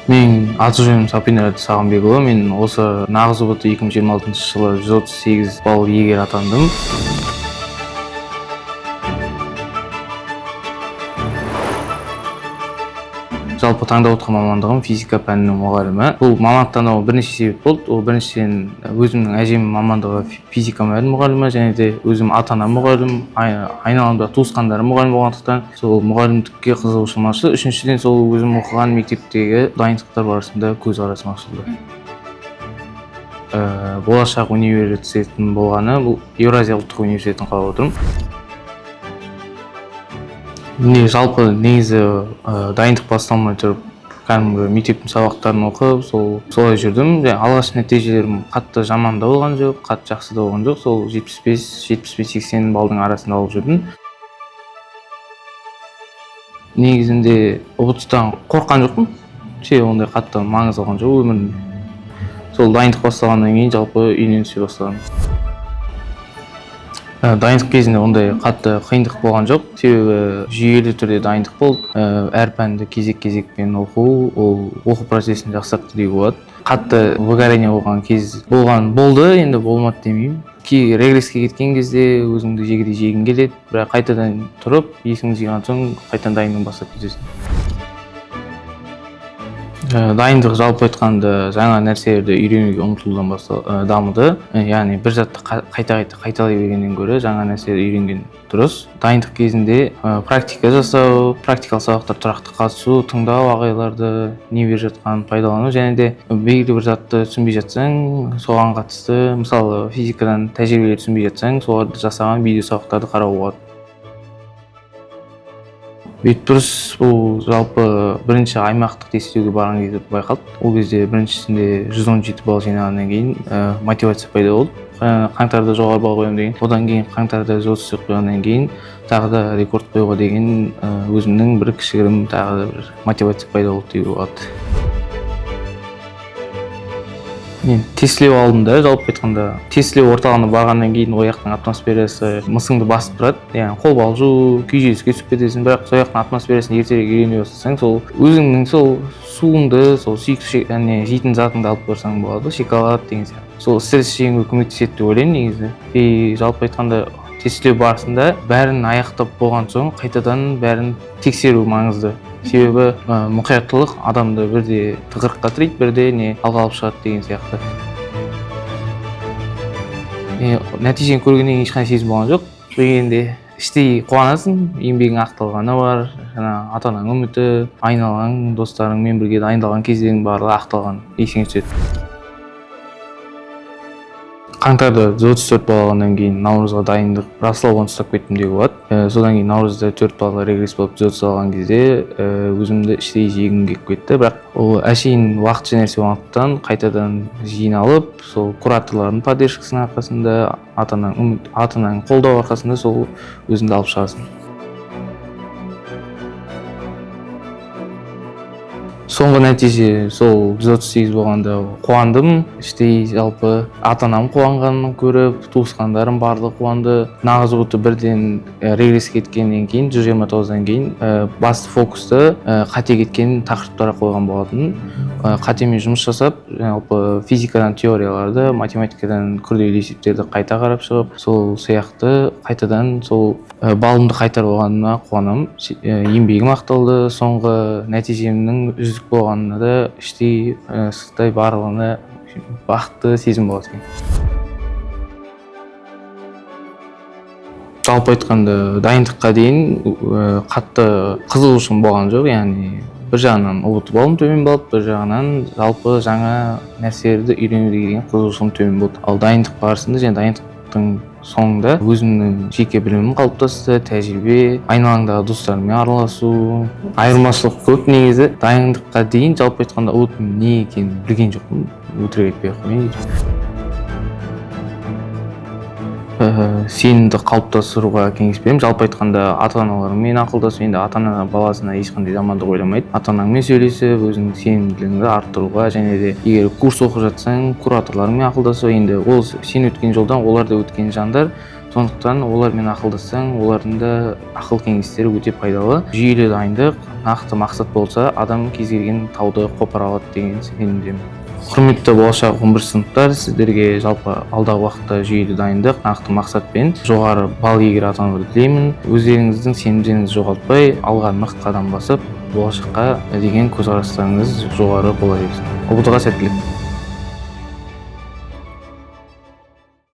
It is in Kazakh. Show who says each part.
Speaker 1: Мен аты жөнім Сапинер Сағынбекұлы. Мен осы нағыз ұбт 2026 жылы 138 балл иегері атандым. Жалпы таңдап отқан мамандығым физика пәнінің мұғалімі. Бұл мамандық таңдауыма бірнеше себеп болды. Ол біріншіден өзімнің әжем мамандығы физика мұғалімі, және де өзім ата-анам мұғалім, айналамда туысқандарым мұғалім болғандықтан сол мұғалімдікке қызығушылығым ашылды. Үшіншіден сол өзім оқыған мектептегі дайындықтар барысында көзқарасым ашылды. Болашақ университетім болғаны бұл Еуразия ұлттық университетін қалап отырмын. Жалпы негізі дайындық басталмай тұрып, кәдімгі мектептің сабақтарын оқып, солай жүрдім. Алғаш нәтижелерім қатты жаман да болған жоқ, қатты жақсы да болған жоқ. Сол 75-80 балдың арасында алып жүрдім. Негізінде ұбт-тан қорққан жоқпын. Ондай қатты маңыз алған жоқ өмірімде. Сол дайындық басталғаннан кейін жалпы үйренісе бастадым. Дайындық кезінде ондай қатты қиындық болған жоқ. Себебі жүйелі түрде дайындық болды. Әр пәнді кезек-кезекпен оқу, ол оқу процесін жақсартты деуге болады. Қатты выгорание болған кез болды, енді болмады демеймін. Регресске кеткен кезде өзіңді жегідей жегің келеді, бірақ қайтадан тұрып, есіңді жиған соң қайтадан дайындығын бастап кетесің. Дайындық жалпы айтқанда жаңа нәрселерді үйренуге ұмтылудан дамыды. Яғни бір затты қайталай бергеннен гөрі жаңа нәрселерді үйренген дұрыс. Дайындық кезінде практика жасау, практикалық сабақтар тұрақты қатысу, тыңдау, ағайларды не беріп жатқанын пайдалану, және де белгілі бір затты түсінбей жатсаң, соған қатысты, мысалы физикадан тәжірибелер түсінбей жатсаң, соларды жасаған видео сабақтарды қарауға болады. Бетбұрыс бұл жалпы бірінші аймақтық тестілеуге барған кезде байқалды. Ол кезде біріншісінде 117 балл жинағаннан кейін мотивация пайда болды. Қаңтарда жоғары балл қоямын деген, одан кейін қаңтарда 130 қойғаннан кейін тағы да рекорд қоюға деген өзімнің бір кішігірім тағы да бір мотивация пайда болды деуге болады. Тестілеу алдында, жалпы айтқанда, тестілеу орталығына барғаннан кейін ояқтың атмосферасы мысыңды басып тұрады. Яғни қобалжу, күйзеліске түсіп кетесің, бірақ сояқтың атмосферасын ертерек үйрене бастасаң, сол өзіңнің сол суыңды, сол сүйікті жейтін затыңды алып барсаң болады, шоколад деген сияқты. Сол стресс жеңуге көмектеседі деп ойлаймын негізі. Жалпы айтқанда, тестілеу барысында бәрін аяқтап болған соң қайтадан бәрін тексеру маңызды. Себебі мұқияттылық адамды бірде тығырыққа тірейді, бірде алға алып шығады деген сияқты. Нәтижені көргеннен ешқандай сезім болған жоқ. Дегенде іштей қуанасың, еңбегің ақталғаны бар, ата-анаң үміті, айналаң, достарыңмен бірге дайындалған кездерің барлығы ақталған есіңе түседі. Қаңтарда 134 балл алғаннан кейін наурызға дайындық расылаудан ұстап кеттім деуге болады. Содан кейін наурызда 4 баллға регресс болып 130 алған кезде өзімді іштей жегім келіп кетті. Бірақ ол әшейін уақытша нәрсе болғандықтан қайтадан жиналып, сол кураторлардың поддержкасының арқасында, ата-ананың қолдау арқасында сол өзіңді алып шығасың. Соңғы нәтиже сол 138 болғанда қуандым. Іштей жалпы ата-анам қуанғанын көріп, туысқандарым барлығы қуанды. Нағыз ұбт бірден регресске кеткеннен кейін, 129-дан кейін басты фокусты қате кеткен тақырыптарға қойған болатын. Қатемен жұмыс жасап, жалпы физикадан теорияларды, математикадан күрделі есептерді қайта қарап шығып, сол сияқты қайтадан сол балымды қайтарып алғанына қуанамын. Еңбегім ақталды, соңғы нәтижемнің үздік болғанына да іштей сырттай барлығына бақытты сезім болады. Жалпы айтқанда дайындыққа дейін қатты қызығушылығым болған жоқ, яғни бір жағынан ұбт балым төмен болды, бір жағынан жалпы жаңа нәрселерді үйренуге деген қызығушылығым төмен болды. Ал дайындық барысында және дайындықтың соңында өзімнің жеке білімім қалыптасты, тәжірибе, айналаңдағы достарыммен араласу, айырмашылық көп негізі. Дайындыққа дейін жалпы айтқанда ұбттың не екенін білген жоқпын, өтірік айтпай қояйын. Сенімді қалыптастыруға кеңес беремін. Жалпы айтқанда ата-аналарыңмен ақылдасу, енді ата-ана баласына ешқандай жамандық ойламайды. Ата-анаңмен сөйлесіп, өзіңнің сенімділігіңді арттыруға, және де егер курс оқып жатсаң, кураторларыңмен ақылдасу, енді ол сен өткен жолдан олар да өткен жандар, Сондықтан олармен ақылдассаң, олардың да ақыл кеңестері өте пайдалы. Жүйелі дайындық, нақты мақсат болса, адам кез келген тауды қопара алады деген сенімдемін. Құрметті болашақ 11 сыныптар, сіздерге жалпы алдағы уақытта жүйелі дайындық, нақты мақсатпен жоғары балл иегері атануды тілеймін. Өздеріңіздің сенімдеріңізді жоғалтпай, алға нық қадам басып, болашаққа деген көзқарастарыңыз жоғары бола берсін. ұбт-ға сәттілік.